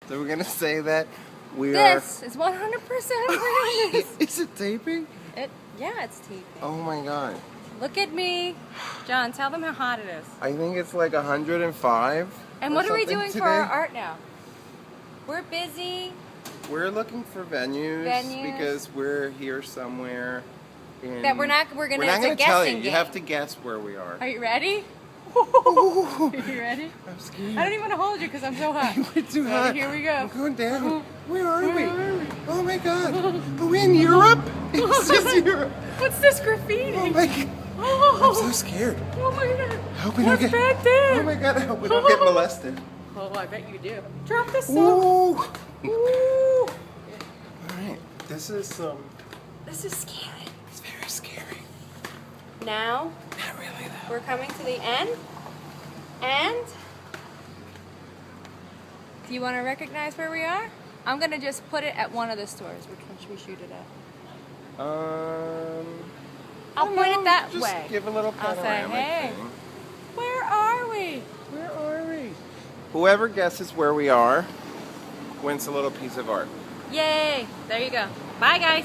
So we're gonna say that we This is 100% Is it taping? Yeah, it's taping. Oh my god. Look at me. John, tell them how hot it is. I think it's like 105. And or what are we something doing today. for our art now? We're busy. We're looking for venues, Venues. because we're here somewhere. That we're not We're gonna, not it's a gonna tell you. guessing You game. have to guess where we are. Are you ready? Ooh, Are you ready? I'm scared. I don't even want to hold you because I'm so hot. We're too Ready? hot. Here we go. I'm going down. Where are we? Where are we? Oh my god. Are we in Europe? Is this Europe? What's this graffiti? Oh my god. I'm Oh, so scared. oh my god. I hope we What's don't get. back there? Oh my god. I hope we don't get molested. Oh, I bet you do. Drop this Ooh. stuff. Ooh. All right. This is This is scary. It's very scary. Now, Not really though. we're coming to the end. And do you want to recognize where we are? I'm going to just put it at one of the stores. Which one should we shoot it at? I'll I don't point know, it that just way. Give a little I'll say, panoramic hey. thing. Where are we? Where are we? Whoever guesses where we are wins a little piece of art. Yay! There you go. Bye, guys.